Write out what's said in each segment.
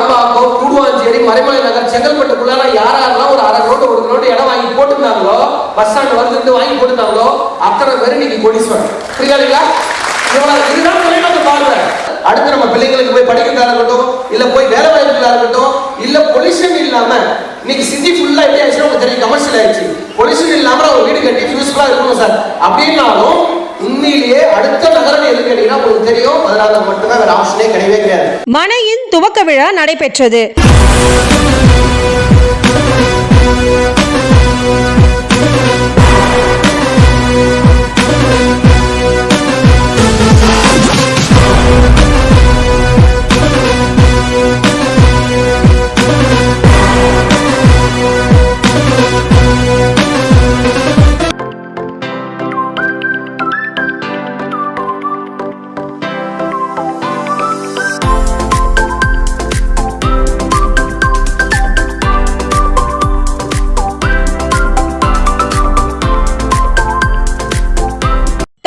மாம்பாக்கம், கூடுவாஞ்சேரி, மறைமலை நகர், செங்கல்பட்டுக்குள்ள யாரெல்லாம் ஒரு அரை ரோடு ஒரு ரோடு இடம் வாங்கி போட்டுருந்தாங்களோ, பஸ் ஸ்டாண்ட் வந்து வாங்கி போட்டுருந்தாங்களோ அத்தனை பேர் இன்னைக்கு கோடீஸ்வரன். புரியுதுங்களா? இதுதான் தொலைநோக்கு பார்வை. அடுத்து நம்ம பிள்ளைங்களுக்கு போய் படிக்கிறதா இருக்கட்டும், இல்ல போய் வேலை வாய்ப்புகளா இருக்கட்டும், இல்ல பொல்யூஷன் இல்லாம இன்னைக்கு சிட்டி ஃபுல்லா எப்படி ஆயிடுச்சு உங்களுக்கு தெரியும், கமர்ஷியல் ஆயிடுச்சு. பொல்யூஷன் இல்லாம ஒரு வீடு கட்டி யூஸ்ஃபுல்லா இருக்கணும் சார் அப்படின்னாலும் உண்மையிலேயே அடுத்த நகரம் எது கேட்டீங்கன்னா உங்களுக்கு தெரியும், அதனால மட்டும்தான் வேற ஆப்ஷனே கிடையவே கிடையாது. மனையின் துவக்க விழா நடைபெற்றது.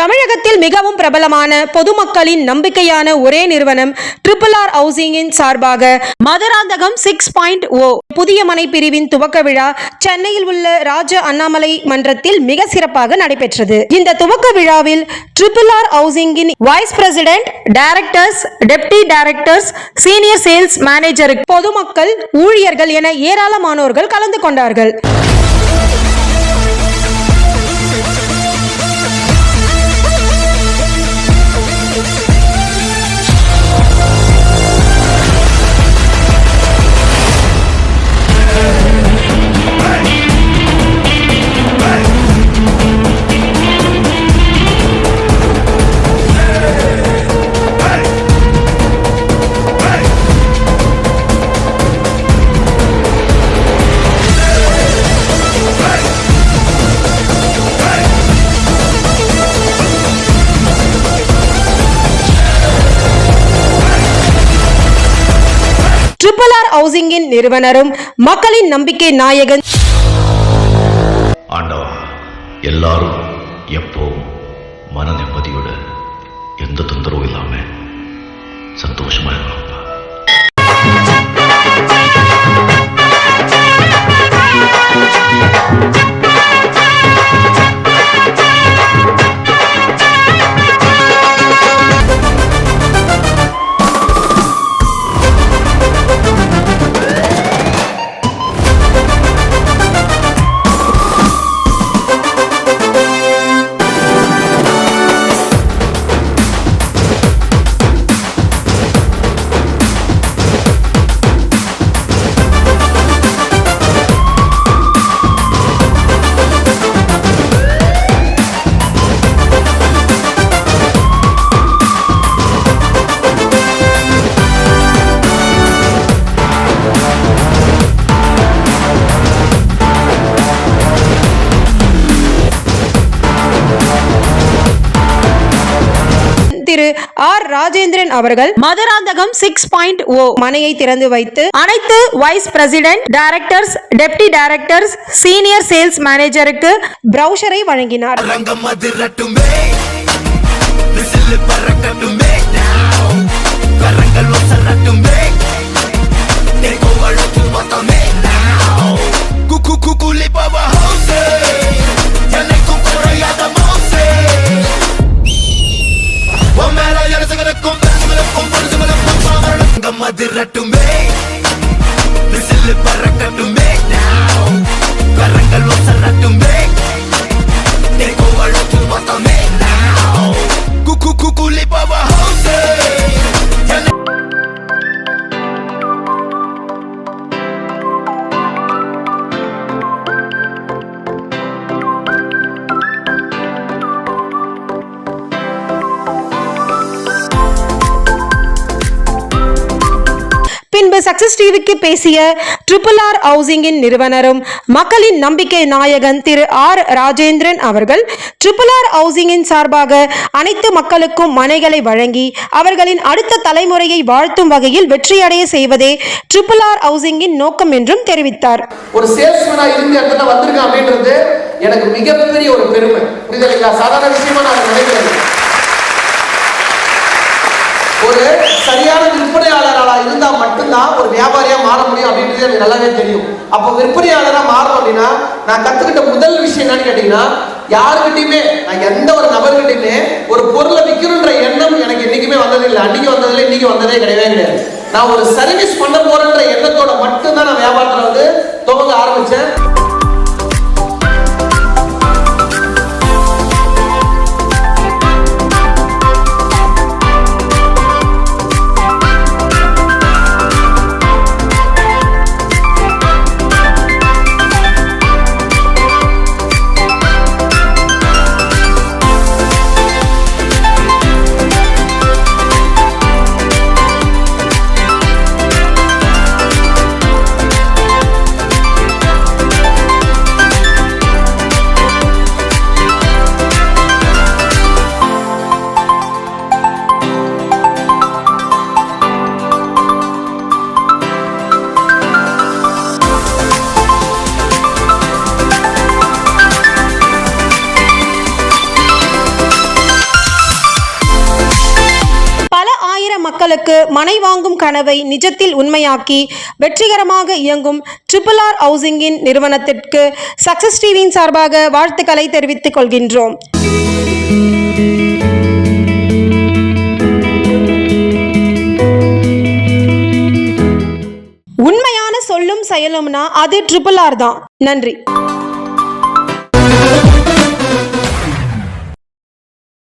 தமிழகத்தில் மிகவும் பிரபலமான பொதுமக்களின் நம்பிக்கையான ஒரே நிறுவனம் RRR ஹவுசிங்கின் சார்பாக மதுராந்தகம் 6.0 புதிய மனை பிரிவின் துவக்க விழா சென்னையில் உள்ள ராஜ அண்ணாமலை மன்றத்தில் மிக சிறப்பாக நடைபெற்றது. இந்த துவக்க விழாவில் RRR ஹவுசிங்கின் vice president, directors, deputy directors, senior sales manager, பொதுமக்கள், ஊழியர்கள் என ஏராளமானோர்கள் கலந்து கொண்டார்கள். RRR ஹவுசிங்கின் நிறுவனரும் மக்களின் நம்பிக்கை நாயகன். ஆண்டவா, எல்லாரும் எப்பவும் மன நிம்மதியோட எந்த தொந்தரவும் இல்லாம சந்தோஷமா இருக்கணும். திரு ஆர் ராஜேந்திரன் அவர்கள் மதுராந்தகம் 6.0 மனையை திறந்து வைத்து அனைத்து wise president, directors, deputy directors, senior sales மேனேஜருக்கு பிரவுசரை வழங்கினார். பின்பு சக்சஸ் டிவிக்கு பேசிய RRR ஹவுசிங்கின் நிறுவனரும் மக்களின் நம்பிக்கை நாயகன் திரு ஆர் ராஜேந்திரன் அவர்கள் RRR ஹவுசிங்கின் சார்பாக அனைத்து மக்களுக்கும் மனைகளை வழங்கி அவர்களின் அடுத்த தலைமுறையை வாழ்த்தும் வகையில் வெற்றியடைய செய்வதே RRR ஹவுசிங்கின் நோக்கம் என்றும் தெரிவித்தார். ஒரு சேல்ஸ்மேனா இருந்து இடத்துல வந்திருக்கேன் அப்படின்றது எனக்கு மிகப்பெரிய ஒரு பெருமை. புரியுதுங்களா? சாதாரண விஷயமா நான் நினைக்கிறேன். ஒரு சரியான விற்பனையாளராக இருந்தா மட்டும்தான் ஒரு வியாபாரியா மாற முடியும் அப்படின்றது எனக்கு நல்லாவே தெரியும். அப்போ விற்பனையாளரா மாறணும் அப்படின்னா நான் கத்துக்கிட்ட முதல் விஷயம் என்னன்னு கேட்டீங்கன்னா, யாருக்கிட்டையுமே நான் எந்த ஒரு நபர்கிட்டையுமே ஒரு பொருளை விற்கணுன்ற எண்ணம் எனக்கு என்னைக்குமே வந்ததில்லை. அன்னைக்கு வந்ததில்லை, இன்னைக்கு வந்ததே கிடையவே கிடையாது. நான் ஒரு சர்வீஸ் பண்ண போறேன்ற எண்ணத்தோட மட்டும்தான் நான் வியாபாரத்துல துவங்க ஆரம்பிச்சேன். மக்களுக்கு மனை வாங்கும் கனவை நிஜத்தில் உண்மையாக்கி வெற்றிகரமாக இயங்கும் RRR ஹவுசிங்கின் நிறுவனத்திற்கு சக்சஸ் டிவியின் சார்பாக வாழ்த்துக்களை தெரிவித்துக் கொள்கின்றோம். உண்மையான சொல்லும் செயலும்னா அது RRR தான். நன்றி.